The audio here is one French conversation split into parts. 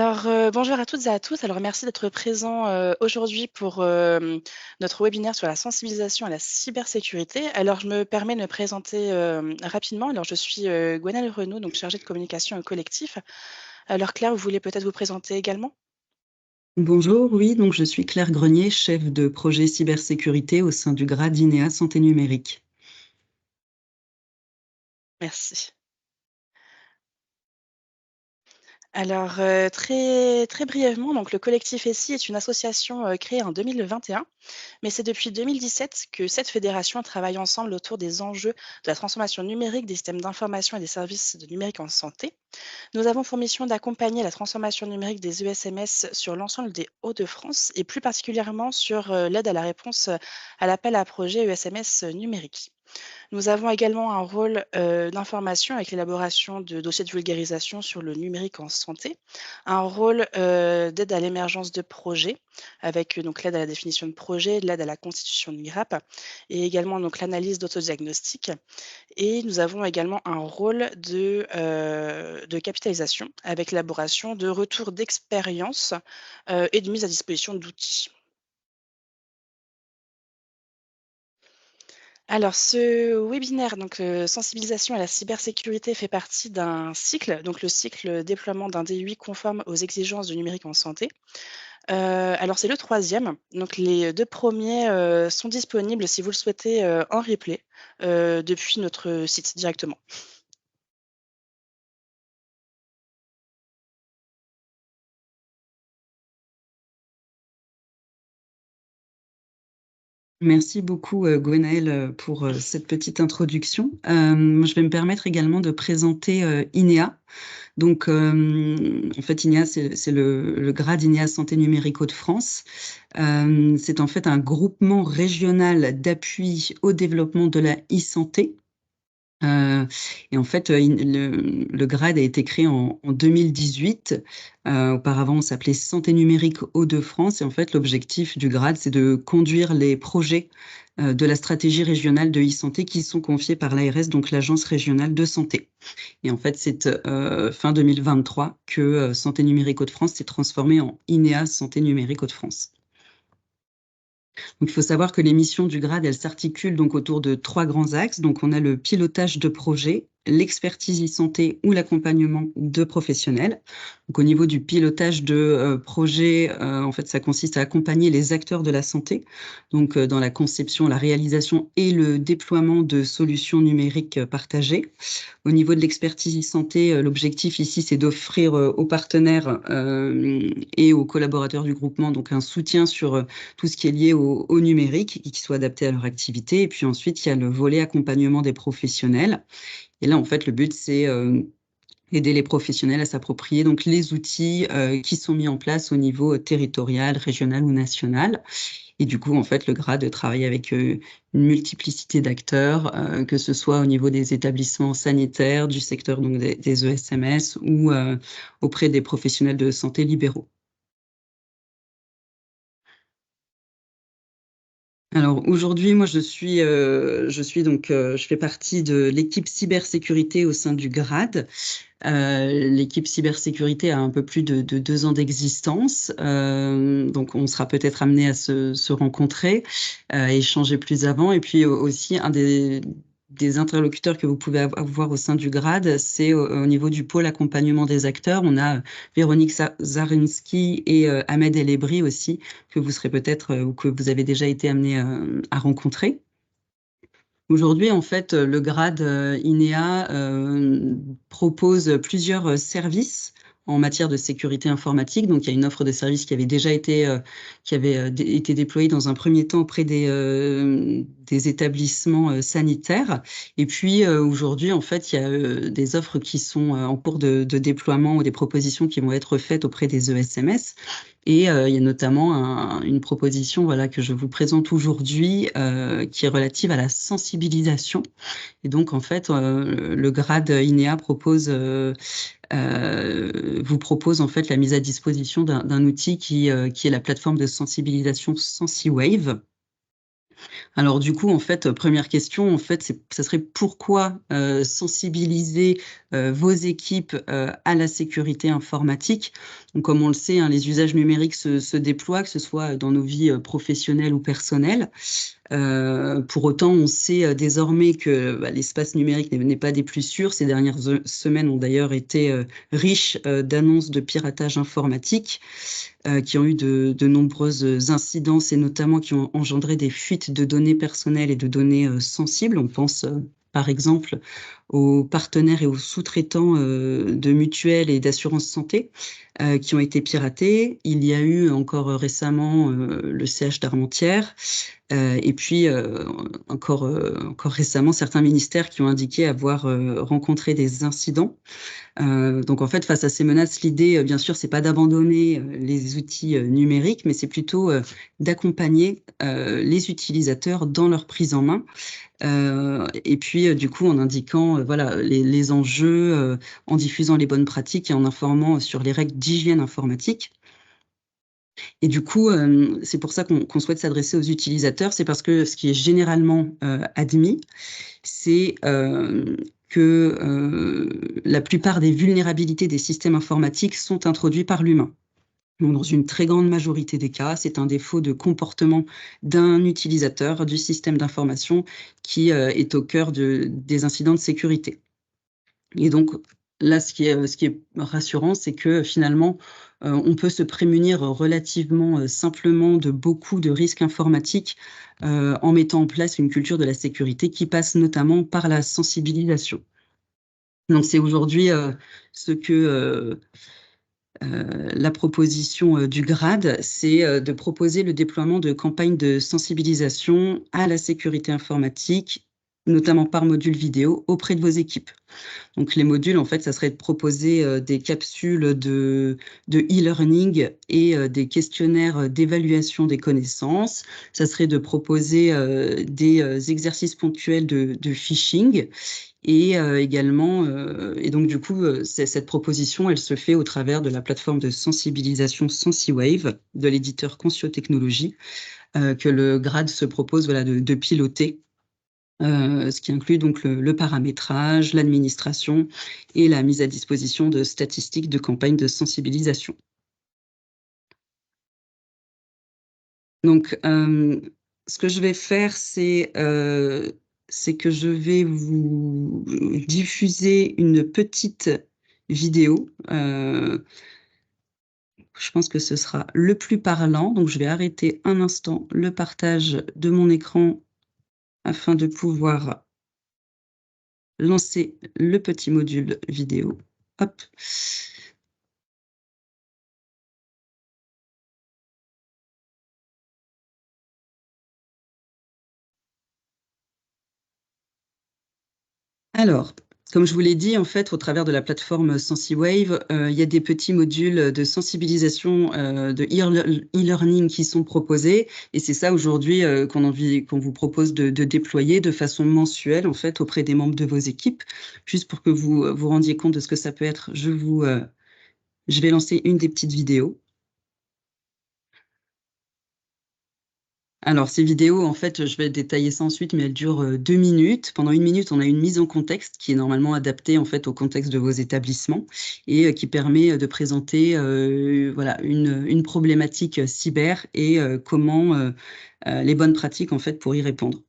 Bonjour à toutes et à tous. Alors merci d'être présents, aujourd'hui pour, notre webinaire sur la sensibilisation à la cybersécurité. Alors je me permets de me présenter, rapidement. Alors je suis, Gwenaëlle Renaud, donc chargée de communication au collectif. Alors Claire, vous voulez peut-être vous présenter également? Bonjour, oui, donc je suis Claire Grenier, chef de projet cybersécurité au sein du GRAD INEA Santé Numérique. Merci. Alors, très brièvement, donc le collectif ESSI est une association, créée en 2021. Mais c'est depuis 2017 que cette fédération travaille ensemble autour des enjeux de la transformation numérique des systèmes d'information et des services de numérique en santé. Nous avons pour mission d'accompagner la transformation numérique des ESMS sur l'ensemble des Hauts-de-France et plus particulièrement sur l'aide à la réponse à l'appel à projet ESMS numérique. Nous avons également un rôle d'information avec l'élaboration de dossiers de vulgarisation sur le numérique en santé, un rôle d'aide à l'émergence de projets, avec donc l'aide à la définition de projet, l'aide à la constitution de MIRAP, et également donc l'analyse d'autodiagnostic. Et nous avons également un rôle de capitalisation, avec l'élaboration de retours d'expérience et de mise à disposition d'outils. Alors, ce webinaire, donc sensibilisation à la cybersécurité, fait partie d'un cycle, donc le cycle déploiement d'un DUI conforme aux exigences du numérique en santé. Alors c'est le troisième, donc les 2 premiers sont disponibles si vous le souhaitez, en replay, depuis notre site directement. Merci beaucoup, Gwenaëlle, pour cette petite introduction. Je vais me permettre également de présenter INEA. Donc, en fait, INEA, c'est le GRAD INEA Santé Numérique Hauts-de-France. C'est en fait un groupement régional d'appui au développement de la e-santé. Et en fait, le GRAD a été créé en 2018. Auparavant, on s'appelait Santé numérique Hauts-de-France. Et en fait, l'objectif du GRAD, c'est de conduire les projets de la stratégie régionale de e-santé qui sont confiés par l'ARS, donc l'Agence régionale de santé. Et en fait, c'est fin 2023 que Santé numérique Hauts-de-France s'est transformé en INEA Santé numérique Hauts-de-France. Donc, il faut savoir que les missions du GRAD, elles s'articulent donc autour de 3 grands axes. Donc, on a le pilotage de projet, l'expertise e-santé ou l'accompagnement de professionnels. Donc, au niveau du pilotage de projet, en fait, ça consiste à accompagner les acteurs de la santé, donc dans la conception, la réalisation et le déploiement de solutions numériques partagées. Au niveau de l'expertise e-santé, l'objectif ici, c'est d'offrir aux partenaires et aux collaborateurs du groupement donc un soutien sur tout ce qui est lié au numérique et qui soit adapté à leur activité. Et puis ensuite, il y a le volet accompagnement des professionnels. Et là, en fait, le but, c'est aider les professionnels à s'approprier donc les outils qui sont mis en place au niveau territorial, régional ou national. Et du coup, en fait, le GRAD travaille avec une multiplicité d'acteurs, que ce soit au niveau des établissements sanitaires, du secteur donc des ESMS ou auprès des professionnels de santé libéraux. Alors aujourd'hui, moi je fais partie de l'équipe cybersécurité au sein du GRAD. L'équipe cybersécurité a un peu plus de 2 ans d'existence, donc on sera peut-être amené à se rencontrer, échanger plus avant. Et puis aussi un des interlocuteurs que vous pouvez avoir au sein du GRAD, c'est au niveau du pôle accompagnement des acteurs. On a Véronique Zarinski et Ahmed El Ebri aussi, que vous serez peut-être ou que vous avez déjà été amené à rencontrer. Aujourd'hui, en fait, le GRAD INEA propose plusieurs services en matière de sécurité informatique. Donc, il y a une offre de services qui avait déjà été déployée dans un premier temps auprès des établissements sanitaires. Et puis, aujourd'hui, en fait, il y a des offres qui sont en cours de déploiement ou des propositions qui vont être faites auprès des ESMS. Et il y a notamment une proposition voilà, que je vous présente aujourd'hui qui est relative à la sensibilisation. Et donc, en fait, le GRAD INEA vous propose en fait la mise à disposition d'un outil qui est la plateforme de sensibilisation SensiWave. Alors du coup, en fait, première question, en fait, ça serait pourquoi sensibiliser vos équipes à la sécurité informatique. Donc, comme on le sait, hein, les usages numériques se déploient, que ce soit dans nos vies professionnelles ou personnelles. Pour autant, on sait désormais que l'espace numérique n'est pas des plus sûrs. Ces dernières semaines ont d'ailleurs été riches d'annonces de piratage informatique qui ont eu de nombreuses incidences et notamment qui ont engendré des fuites de données personnelles et de données sensibles. On pense par exemple aux partenaires et aux sous-traitants de mutuelles et d'assurance santé qui ont été piratés. Il y a eu encore récemment le CH d'Armentières et puis encore récemment certains ministères qui ont indiqué avoir rencontré des incidents. Donc en fait, face à ces menaces, l'idée, bien sûr, c'est pas d'abandonner les outils numériques, mais c'est plutôt d'accompagner les utilisateurs dans leur prise en main. Et puis, du coup, en indiquant voilà, les enjeux, en diffusant les bonnes pratiques et en informant sur les règles d'hygiène informatique. Et du coup, c'est pour ça qu'on souhaite s'adresser aux utilisateurs, c'est parce que ce qui est généralement admis, c'est que la plupart des vulnérabilités des systèmes informatiques sont introduits par l'humain. Donc, dans une très grande majorité des cas, c'est un défaut de comportement d'un utilisateur du système d'information qui est au cœur des incidents de sécurité. Et donc, là, ce qui est rassurant, c'est que finalement, on peut se prémunir relativement simplement de beaucoup de risques informatiques en mettant en place une culture de la sécurité qui passe notamment par la sensibilisation. Donc, c'est aujourd'hui ce que la proposition du GRAD, c'est de proposer le déploiement de campagnes de sensibilisation à la sécurité informatique, notamment par module vidéo, auprès de vos équipes. Donc les modules, en fait, ça serait de proposer des capsules de e-learning et des questionnaires d'évaluation des connaissances. Ça serait de proposer des exercices ponctuels de phishing. Et également, et donc du coup, cette proposition, elle se fait au travers de la plateforme de sensibilisation SensiWave de l'éditeur Conscio Technologies, que le GRAD se propose voilà, de piloter ce qui inclut donc le paramétrage, l'administration et la mise à disposition de statistiques de campagnes de sensibilisation. Donc, ce que je vais faire, c'est que je vais vous diffuser une petite vidéo. Je pense que ce sera le plus parlant. Donc, je vais arrêter un instant le partage de mon écran afin de pouvoir lancer le petit module vidéo. Hop. Alors, comme je vous l'ai dit, en fait, au travers de la plateforme SensiWave, il y a des petits modules de sensibilisation, de e-learning qui sont proposés et c'est ça aujourd'hui, qu'on vous propose de déployer de façon mensuelle, en fait, auprès des membres de vos équipes. Juste pour que vous vous rendiez compte de ce que ça peut être, je vais lancer une des petites vidéos. Alors ces vidéos, en fait, je vais détailler ça ensuite, mais elles durent 2 minutes. Pendant 1 minute, on a une mise en contexte qui est normalement adaptée, en fait, au contexte de vos établissements et qui permet de présenter, voilà, une problématique cyber et comment les bonnes pratiques, en fait, pour y répondre.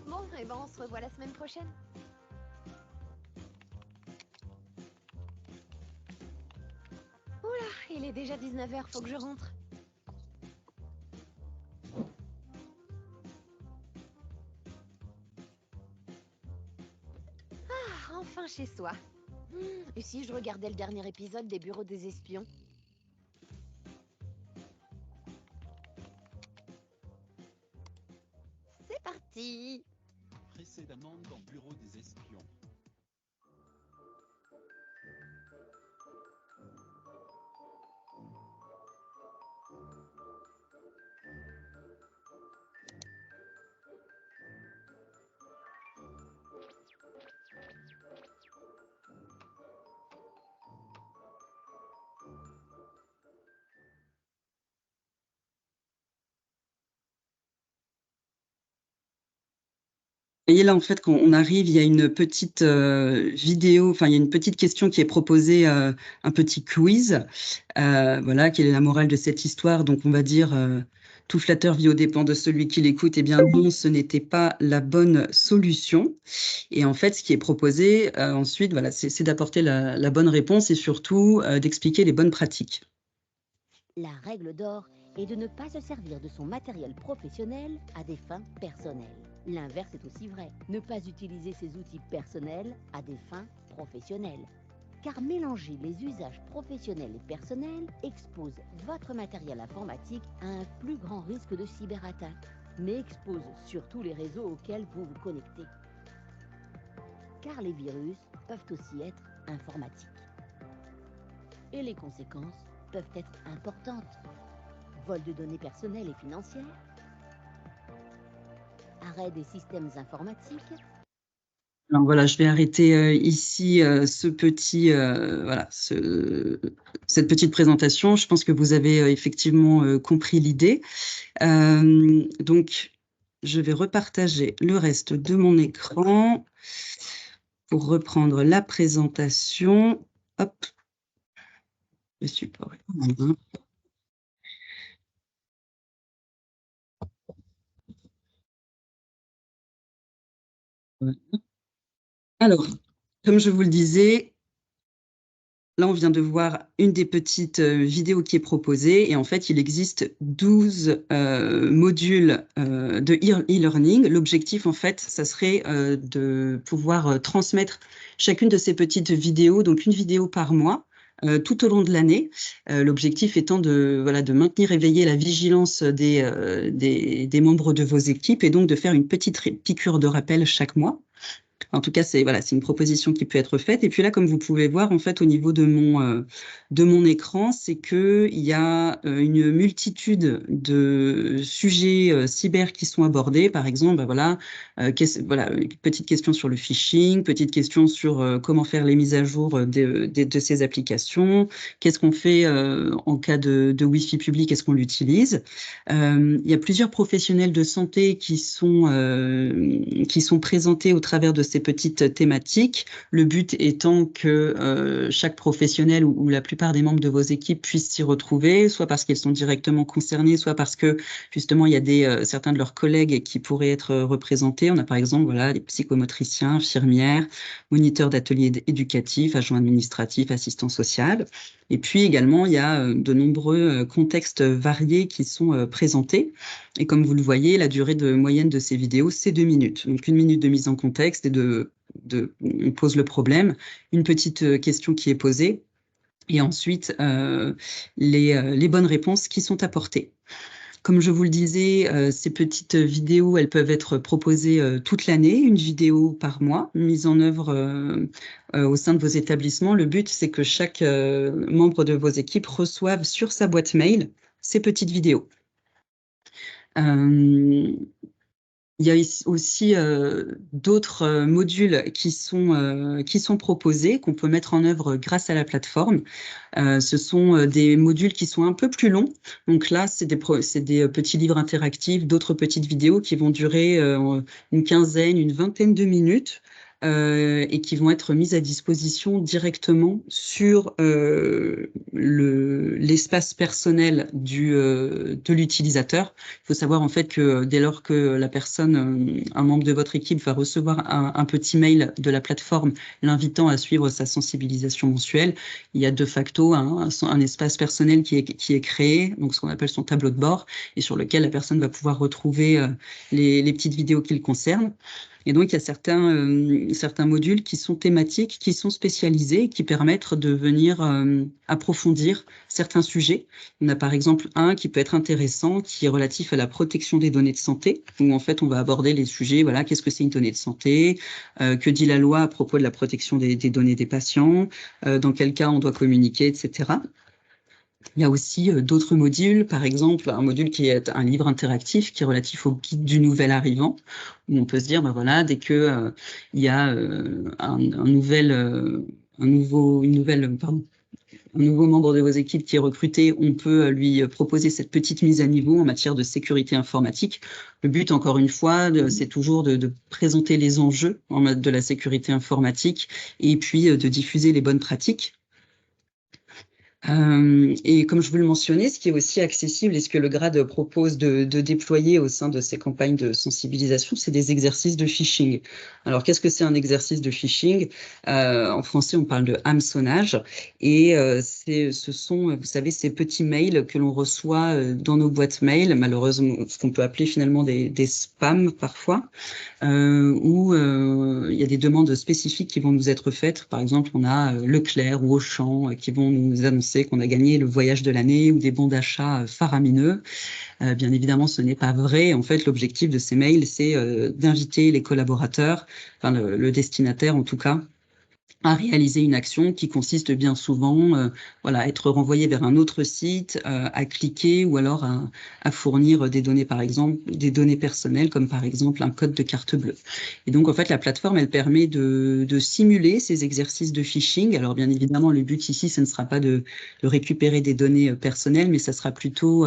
Bon, et ben on se revoit la semaine prochaine. Oula, il est déjà 19h, faut que je rentre. Ah, enfin chez soi. Et si je regardais le dernier épisode des Bureaux des Espions? C'est parti! Précédemment dans Bureau des Espions. voyez là, en fait, quand on arrive, il y a une petite vidéo, enfin, il y a une petite question qui est proposée, un petit quiz. Voilà, quelle est la morale de cette histoire? Donc, on va dire, tout flatteur vit aux dépens de celui qui l'écoute. Eh bien, non, ce n'était pas la bonne solution. Et en fait, ce qui est proposé ensuite, voilà, c'est d'apporter la bonne réponse et surtout d'expliquer les bonnes pratiques. La règle d'or est de ne pas se servir de son matériel professionnel à des fins personnelles. L'inverse est aussi vrai, ne pas utiliser ses outils personnels à des fins professionnelles. Car mélanger les usages professionnels et personnels expose votre matériel informatique à un plus grand risque de cyberattaque, mais expose surtout les réseaux auxquels vous vous connectez. Car les virus peuvent aussi être informatiques. Et les conséquences peuvent être importantes. Vol de données personnelles et financières, arrêt des systèmes informatiques. Alors voilà, je vais arrêter ici voilà, cette petite présentation. Je pense que vous avez effectivement compris l'idée. Donc, je vais repartager le reste de mon écran pour reprendre la présentation. Hop, le support est en main. Voilà. Alors, comme je vous le disais, là, on vient de voir une des petites vidéos qui est proposée et en fait, il existe 12 modules de e-learning. L'objectif, en fait, ça serait de pouvoir transmettre chacune de ces petites vidéos, donc une vidéo par mois, tout au long de l'année. L'objectif étant de, voilà, de maintenir éveillée la vigilance des membres de vos équipes et donc de faire une petite piqûre de rappel chaque mois. En tout cas, c'est voilà, c'est une proposition qui peut être faite. Et puis là, comme vous pouvez voir, en fait, au niveau de mon écran, c'est que il y a une multitude de sujets cyber qui sont abordés. Par exemple, bah, voilà, voilà, une petite question sur le phishing, petite question sur comment faire les mises à jour de ces applications. Qu'est-ce qu'on fait en cas de Wi-Fi public? Est-ce qu'on l'utilise? Il y a plusieurs professionnels de santé qui sont présentés au travers de ces petites thématiques. Le but étant que chaque professionnel ou la plupart des membres de vos équipes puissent s'y retrouver, soit parce qu'ils sont directement concernés, soit parce que justement il y a certains de leurs collègues qui pourraient être représentés. On a par exemple voilà, des psychomotriciens, infirmières, moniteurs d'ateliers éducatifs, agents administratifs, assistants sociaux. Et puis également, il y a de nombreux contextes variés qui sont présentés. Et comme vous le voyez, la durée moyenne de ces vidéos, c'est 2 minutes. Donc 1 minute de mise en contexte et on pose le problème, une petite question qui est posée, et ensuite les bonnes réponses qui sont apportées. Comme je vous le disais, ces petites vidéos, elles peuvent être proposées toute l'année, une vidéo par mois, mise en œuvre au sein de vos établissements. Le but, c'est que chaque membre de vos équipes reçoive sur sa boîte mail ces petites vidéos. Il y a aussi d'autres modules qui sont proposés, qu'on peut mettre en œuvre grâce à la plateforme. Ce sont des modules qui sont un peu plus longs. Donc là, c'est des petits livres interactifs, d'autres petites vidéos qui vont durer une quinzaine, une vingtaine de minutes. Et qui vont être mises à disposition directement sur l'espace personnel de l'utilisateur. Il faut savoir en fait que dès lors que la personne, un membre de votre équipe va recevoir un petit mail de la plateforme l'invitant à suivre sa sensibilisation mensuelle, il y a de facto un espace personnel qui est créé, donc ce qu'on appelle son tableau de bord, et sur lequel la personne va pouvoir retrouver les petites vidéos qui le concernent. Et donc, il y a certains modules qui sont thématiques, qui sont spécialisés, qui permettent de venir approfondir certains sujets. On a par exemple un qui peut être intéressant, qui est relatif à la protection des données de santé, où en fait, on va aborder les sujets, voilà, qu'est-ce que c'est une donnée de santé, que dit la loi à propos de la protection des données des patients, dans quel cas on doit communiquer, etc. Il y a aussi d'autres modules, par exemple un module qui est un livre interactif qui est relatif au guide du nouvel arrivant, où on peut se dire, ben voilà, dès que il y a une nouvelle, pardon, un nouveau membre de vos équipes qui est recruté, on peut lui proposer cette petite mise à niveau en matière de sécurité informatique. Le but, encore une fois, c'est toujours de présenter les enjeux en mode de la sécurité informatique et puis de diffuser les bonnes pratiques. Et comme je vous le mentionnais, ce qui est aussi accessible et ce que le grade propose de déployer au sein de ces campagnes de sensibilisation, c'est des exercices de phishing. Alors, qu'est-ce que c'est un exercice de phishing? En français, on parle de hameçonnage. Et ce sont, vous savez, ces petits mails que l'on reçoit dans nos boîtes mail, malheureusement, ce qu'on peut appeler finalement des spams parfois, où il y a des demandes spécifiques qui vont nous être faites. Par exemple, on a Leclerc ou Auchan qui vont nous annoncer qu'on a gagné le voyage de l'année ou des bons d'achat faramineux. Bien évidemment, ce n'est pas vrai. En fait, l'objectif de ces mails, c'est d'inviter les collaborateurs, enfin le destinataire en tout cas, à réaliser une action qui consiste bien souvent voilà, à être renvoyé vers un autre site, à cliquer ou alors à fournir des données, par exemple, des données personnelles, comme par exemple un code de carte bleue. Et donc, en fait, la plateforme, elle permet de simuler ces exercices de phishing. Alors, bien évidemment, le but ici, ce ne sera pas de récupérer des données personnelles, mais ça sera plutôt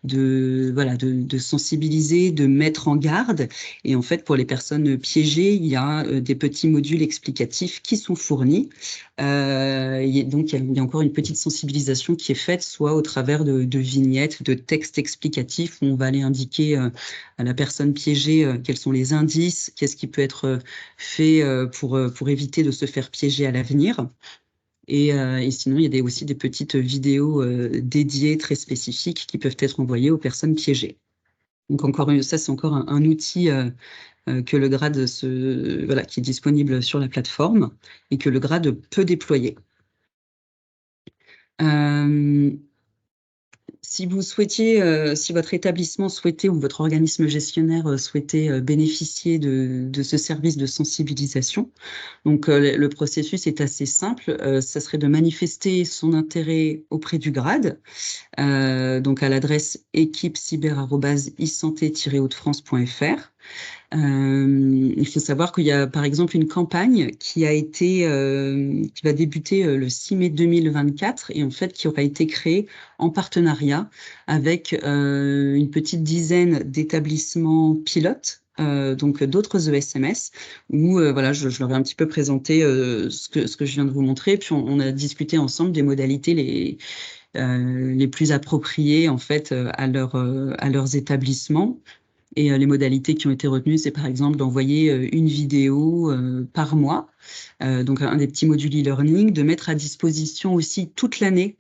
voilà, de sensibiliser, de mettre en garde. Et en fait, pour les personnes piégées, il y a des petits modules explicatifs qui sont fournis. Donc, il y a encore une petite sensibilisation qui est faite, soit au travers de vignettes, de textes explicatifs, où on va aller indiquer à la personne piégée quels sont les indices, qu'est-ce qui peut être fait pour éviter de se faire piéger à l'avenir. Et sinon, il y a aussi des petites vidéos dédiées, très spécifiques, qui peuvent être envoyées aux personnes piégées. Donc, ça, c'est encore un outil que le grade voilà, qui est disponible sur la plateforme et que le grade peut déployer. Si vous souhaitiez, si votre établissement souhaitait ou votre organisme gestionnaire souhaitait bénéficier de ce service de sensibilisation, donc le processus est assez simple. Ça serait de manifester son intérêt auprès du grade, donc à l'adresse équipecyber@isanté-hautefrance.fr. Il faut savoir qu'il y a par exemple une campagne qui va débuter le 6 mai 2024 et en fait qui aura été créée en partenariat avec une petite dizaine d'établissements pilotes. Donc d'autres ESMS où voilà, je leur ai un petit peu présenté ce que je viens de vous montrer, puis on a discuté ensemble des modalités les plus appropriées en fait à leurs établissements. Et les modalités qui ont été retenues, c'est par exemple d'envoyer une vidéo par mois, donc un des petits modules e-learning, de mettre à disposition aussi toute l'année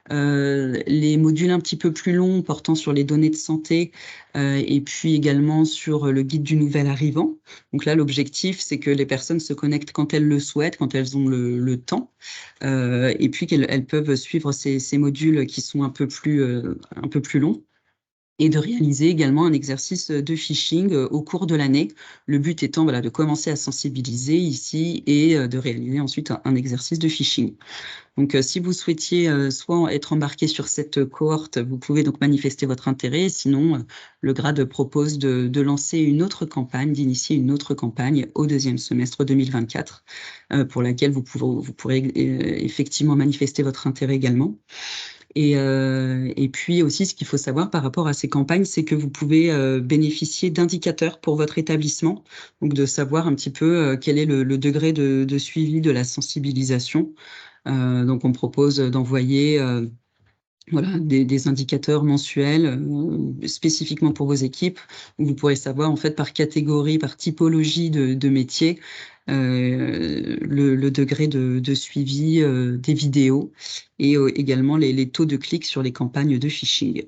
les modules un petit peu plus longs portant sur les données de santé et puis également sur le guide du nouvel arrivant. Donc là, l'objectif, c'est que les personnes se connectent quand elles le souhaitent, quand elles ont le temps, et puis qu'elles peuvent suivre ces modules qui sont un peu plus longs, et de réaliser également un exercice de phishing au cours de l'année. Le but étant voilà, de commencer à sensibiliser ici et de réaliser ensuite un exercice de phishing. Donc, si vous souhaitiez soit être embarqué sur cette cohorte, vous pouvez donc manifester votre intérêt. Sinon, le grade propose de lancer une autre campagne, d'initier une autre campagne au deuxième semestre 2024, pour laquelle vous pourrez effectivement manifester votre intérêt également. Et puis aussi, ce qu'il faut savoir par rapport à ces campagnes, c'est que vous pouvez bénéficier d'indicateurs pour votre établissement, donc de savoir un petit peu quel est le degré de suivi de la sensibilisation. Donc, on propose d'envoyer voilà, des indicateurs mensuels spécifiquement pour vos équipes, où vous pourrez savoir en fait par catégorie, par typologie de métier, le degré de suivi des vidéos et également les taux de clics sur les campagnes de phishing.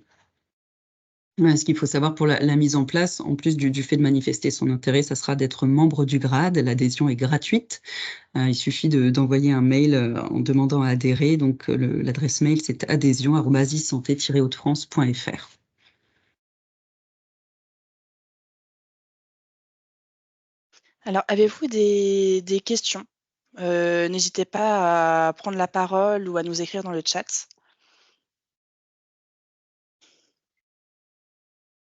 Ce qu'il faut savoir pour la mise en place, en plus du fait de manifester son intérêt, ça sera d'être membre du grade. L'adhésion est gratuite. Il suffit d'envoyer un mail en demandant à adhérer. Donc, l'adresse mail, c'est adhésion@isanté-hautefrance.fr. Alors, avez-vous des questions? N'hésitez pas à prendre la parole ou à nous écrire dans le chat.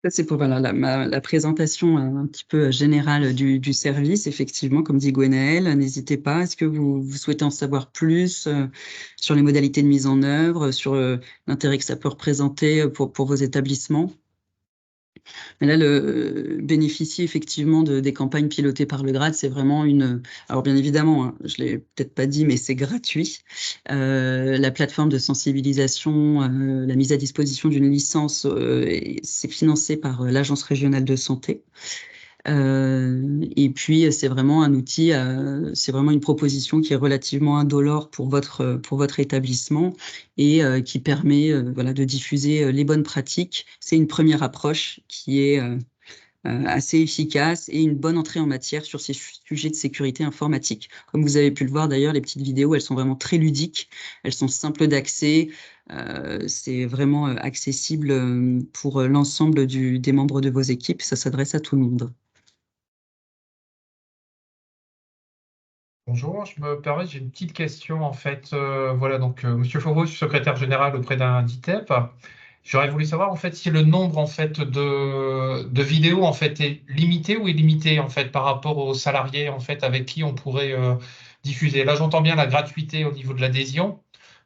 Ça, c'est pour voilà, la présentation un petit peu générale du service. Effectivement, comme dit Gwenaëlle, n'hésitez pas. Est-ce que vous souhaitez en savoir plus sur les modalités de mise en œuvre, sur l'intérêt que ça peut représenter pour vos établissements? Mais là, bénéficier effectivement des campagnes pilotées par le GRAD, c'est vraiment alors bien évidemment, hein, je l'ai peut-être pas dit, mais c'est gratuit. La plateforme de sensibilisation, la mise à disposition d'une licence, c'est financé par l'Agence régionale de santé. Et puis, c'est vraiment un outil, c'est vraiment une proposition qui est relativement indolore pour votre établissement et qui permet voilà, de diffuser les bonnes pratiques. C'est une première approche qui est assez efficace et une bonne entrée en matière sur ces sujets de sécurité informatique. Comme vous avez pu le voir d'ailleurs, les petites vidéos, elles sont vraiment très ludiques, elles sont simples d'accès, c'est vraiment accessible pour l'ensemble des membres de vos équipes, ça s'adresse à tout le monde. Bonjour, je me permets, j'ai une petite question en fait. Voilà, donc Monsieur Fauveau, je suis secrétaire général auprès d'un DITEP. J'aurais voulu savoir en fait si le nombre en fait de vidéos en fait est limité ou illimité en fait par rapport aux salariés en fait avec qui on pourrait diffuser. Là, j'entends bien la gratuité au niveau de l'adhésion.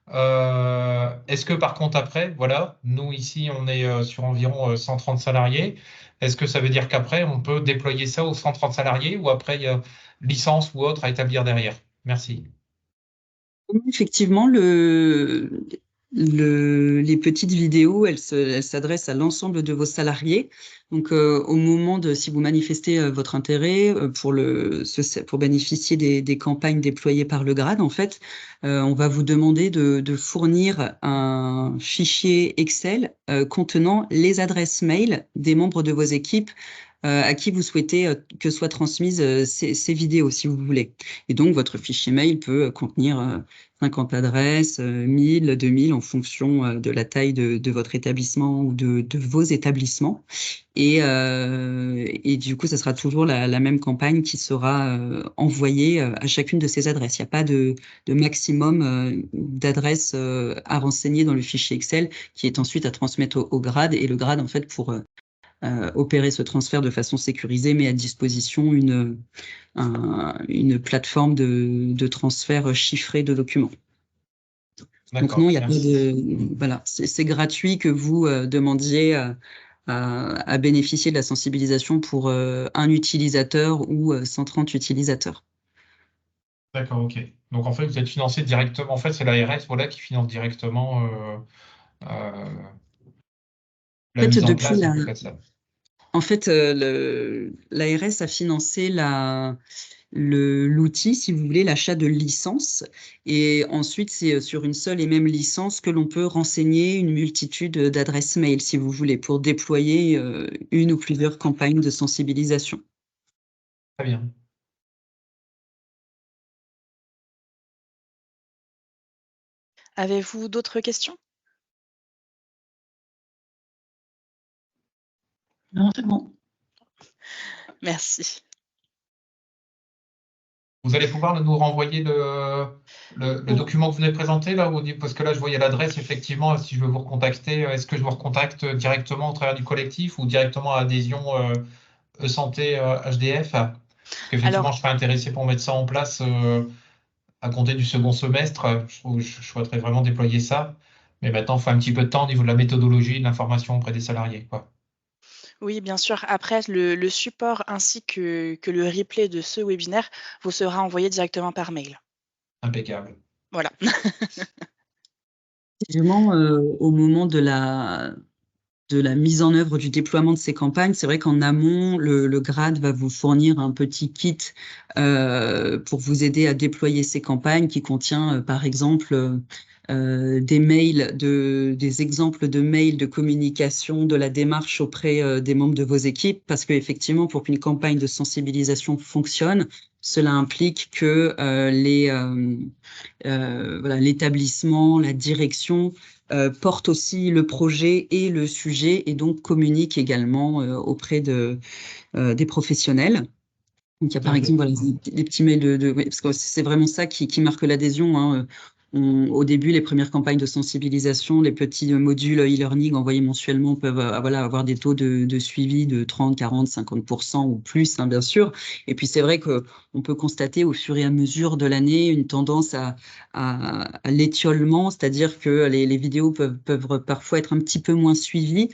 Est-ce que par contre après, voilà, nous ici on est sur environ 130 salariés. Est-ce que ça veut dire qu'après on peut déployer ça aux 130 salariés ou après il y a licence ou autre à établir derrière? Merci. Effectivement, les petites vidéos, elles s'adressent à l'ensemble de vos salariés. Donc, au moment si vous manifestez votre intérêt pour bénéficier des campagnes déployées par le GRAD, en fait, on va vous demander de fournir un fichier Excel contenant les adresses mail des membres de vos équipes à qui vous souhaitez que soient transmises ces vidéos, si vous voulez. Et donc, votre fichier mail peut contenir 50 adresses, 1000, 2000, en fonction de la taille de votre établissement ou de vos établissements. Et du coup, ça sera toujours la même campagne qui sera envoyée à chacune de ces adresses. Il n'y a pas de maximum d'adresses à renseigner dans le fichier Excel qui est ensuite à transmettre au GRAD. Et le GRAD, en fait, pour opérer ce transfert de façon sécurisée, met à disposition une plateforme de transfert chiffré de documents. Donc non, il n'y a pas de... Voilà, c'est gratuit que vous demandiez à bénéficier de la sensibilisation pour un utilisateur ou 130 utilisateurs. D'accord, ok. Donc en fait, vous êtes financé directement. En fait, c'est l'ARS voilà, qui finance directement la mise en place, en fait, ça. En fait, l'ARS a financé l'outil, si vous voulez, l'achat de licences. Et ensuite, c'est sur une seule et même licence que l'on peut renseigner une multitude d'adresses mail, si vous voulez, pour déployer une ou plusieurs campagnes de sensibilisation. Très bien. Avez-vous d'autres questions? Non, c'est bon. Merci. Vous allez pouvoir nous renvoyer le document que vous venez de présenter, là, parce que là, je voyais l'adresse, effectivement, si je veux vous recontacter, est-ce que je vous recontacte directement au travers du collectif ou directement à Adhésion e-santé HDF? Parce qu'effectivement, Alors, je serais intéressé pour mettre ça en place à compter du second semestre. Je souhaiterais vraiment déployer ça. Mais maintenant, il faut un petit peu de temps au niveau de la méthodologie, de l'information auprès des salariés, quoi. oui, bien sûr. Après, le support ainsi que le replay de ce webinaire vous sera envoyé directement par mail. Impeccable. Voilà. Effectivement, au moment de la mise en œuvre du déploiement de ces campagnes, c'est vrai qu'en amont, le GRAD va vous fournir un petit kit pour vous aider à déployer ces campagnes qui contient, par exemple, des exemples de mails de communication de la démarche auprès des membres de vos équipes, parce qu'effectivement, pour qu'une campagne de sensibilisation fonctionne, cela implique que voilà, l'établissement, la direction porte aussi le projet et le sujet et donc communique également auprès des professionnels. Donc, il y a par exemple voilà, des petits mails parce que c'est vraiment ça qui marque l'adhésion. Hein. Au début, les premières campagnes de sensibilisation, les petits modules e-learning envoyés mensuellement peuvent voilà, avoir des taux de suivi de 30, 40, 50% ou plus, hein, bien sûr. Et puis c'est vrai qu'on peut constater au fur et à mesure de l'année une tendance à l'étiolement, c'est-à-dire que les vidéos peuvent parfois être un petit peu moins suivies.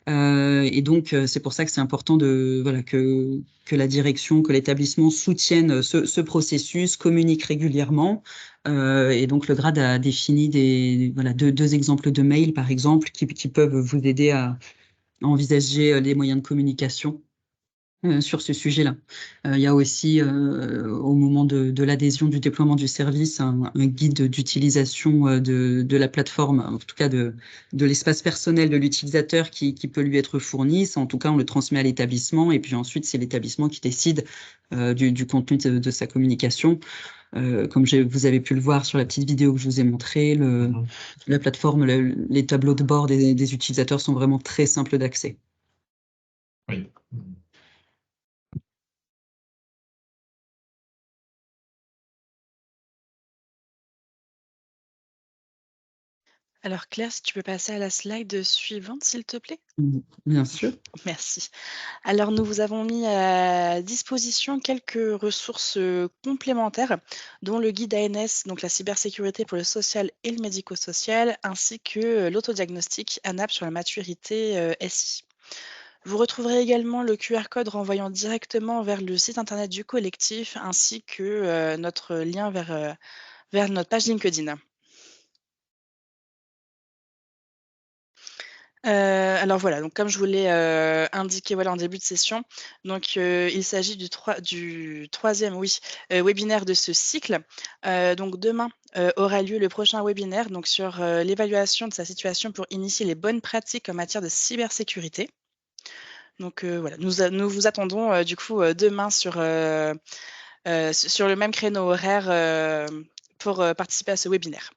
Et donc, c'est pour ça que c'est important voilà, que la direction, que l'établissement soutienne ce processus, communique régulièrement. Et donc, le grade a défini voilà, deux exemples de mails, par exemple, qui peuvent vous aider à envisager les moyens de communication sur ce sujet-là. Il y a aussi, au moment de l'adhésion du déploiement du service, un guide d'utilisation de la plateforme, en tout cas de l'espace personnel de l'utilisateur qui peut lui être fourni. Ça, en tout cas, on le transmet à l'établissement et puis ensuite, c'est l'établissement qui décide du contenu de sa communication. Comme vous avez pu le voir sur la petite vidéo que je vous ai montrée, la plateforme, les tableaux de bord des utilisateurs sont vraiment très simples d'accès. Oui. Alors Claire, si tu peux passer à la slide suivante, s'il te plaît. Bien sûr. Merci. Alors nous vous avons mis à disposition quelques ressources complémentaires, dont le guide ANS, donc la cybersécurité pour le social et le médico-social, ainsi que l'autodiagnostic ANAP sur la maturité SI. Vous retrouverez également le QR code renvoyant directement vers le site internet du collectif, ainsi que notre lien vers notre page LinkedIn. Alors voilà, donc comme je vous l'ai indiqué voilà, en début de session, donc il s'agit du troisième webinaire de ce cycle. Donc demain aura lieu le prochain webinaire donc sur l'évaluation de sa situation pour initier les bonnes pratiques en matière de cybersécurité. Donc voilà, nous vous attendons du coup demain sur le même créneau horaire pour participer à ce webinaire.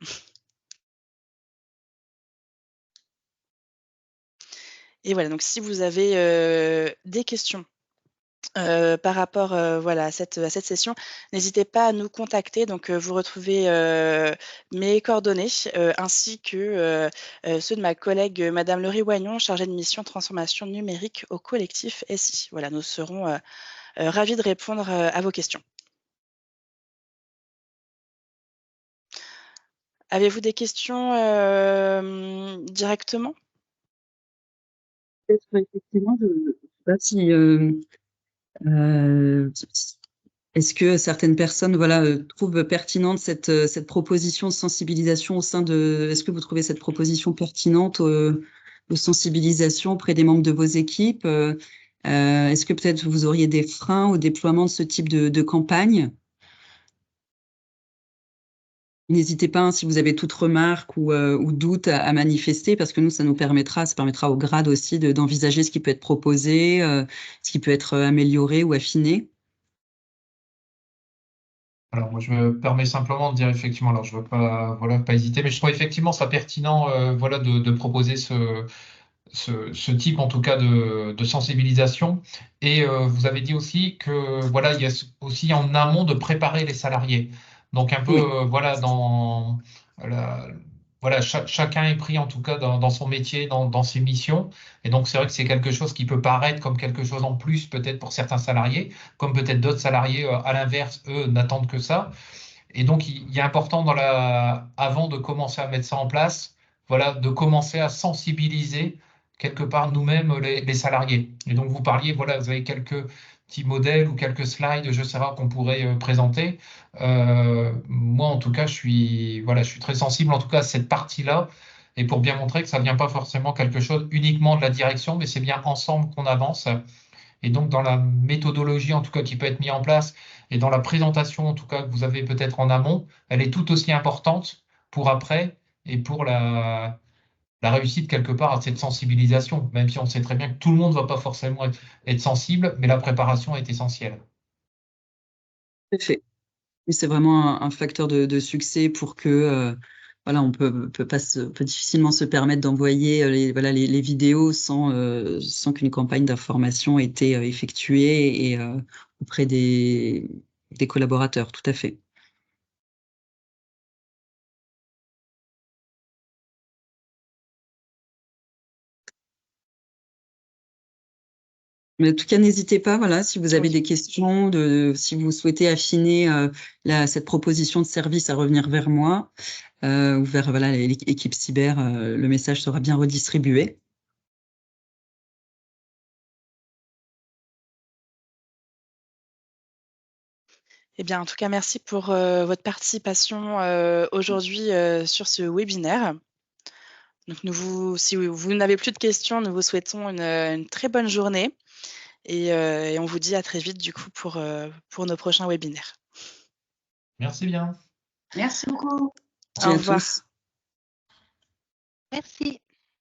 Et voilà, donc si vous avez des questions par rapport voilà, à cette session, n'hésitez pas à nous contacter. Donc, vous retrouvez mes coordonnées ainsi que ceux de ma collègue Madame Laurie Wagnon, chargée de mission transformation numérique au collectif SI. Voilà, nous serons ravis de répondre à vos questions. Avez-vous des questions directement? Peut-être effectivement, je ne sais pas si est-ce que certaines personnes voilà, trouvent pertinente cette proposition de sensibilisation au sein de... Est-ce que vous trouvez cette proposition pertinente de sensibilisation auprès des membres de vos équipes? Est-ce que peut-être vous auriez des freins au déploiement de ce type de campagne? N'hésitez pas, hein, si vous avez toute remarque ou doute à manifester, parce que nous, ça permettra au grade aussi d'envisager ce qui peut être proposé, ce qui peut être amélioré ou affiné. Alors, moi, je me permets simplement de dire effectivement, alors je ne veux pas, voilà, pas hésiter, mais je trouve effectivement ça pertinent voilà, de proposer ce type, en tout cas, de sensibilisation. Et vous avez dit aussi que voilà, il y a aussi en amont de préparer les salariés. Donc, un peu, Oui, voilà, la- voilà, chacun est pris, en tout cas, dans son métier, dans ses missions. Et donc, c'est vrai que c'est quelque chose qui peut paraître comme quelque chose en plus, peut-être pour certains salariés, comme peut-être d'autres salariés, à l'inverse, eux, n'attendent que ça. Et donc, il est important avant de commencer à mettre ça en place, voilà, de commencer à sensibiliser quelque part nous-mêmes les salariés. Et donc, vous parliez, voilà, vous avez quelques petits modèles ou quelques slides, je sais pas, qu'on pourrait présenter. Moi, en tout cas, voilà, je suis très sensible, en tout cas, à cette partie-là. Et pour bien montrer que ça ne vient pas forcément quelque chose uniquement de la direction, mais c'est bien ensemble qu'on avance. Et donc, dans la méthodologie, en tout cas, qui peut être mise en place, et dans la présentation, en tout cas, que vous avez peut-être en amont, elle est tout aussi importante pour après et pour la réussite, quelque part, à cette sensibilisation, même si on sait très bien que tout le monde ne va pas forcément être sensible, mais la préparation est essentielle. tout à fait. Oui, c'est vraiment un facteur de succès pour que voilà, on peut difficilement se permettre d'envoyer les vidéos sans qu'une campagne d'information ait été effectuée et auprès des collaborateurs, tout à fait. Mais en tout cas, n'hésitez pas, voilà, si vous avez Oui. des questions, si vous souhaitez affiner cette proposition de service à revenir vers moi ou vers voilà, l'équipe cyber, le message sera bien redistribué. Eh bien, en tout cas, merci pour votre participation aujourd'hui sur ce webinaire. Donc, si vous n'avez plus de questions, nous vous souhaitons une très bonne journée et on vous dit à très vite du coup pour nos prochains webinaires. Merci bien. Merci beaucoup. Merci Au à revoir. tous. Merci.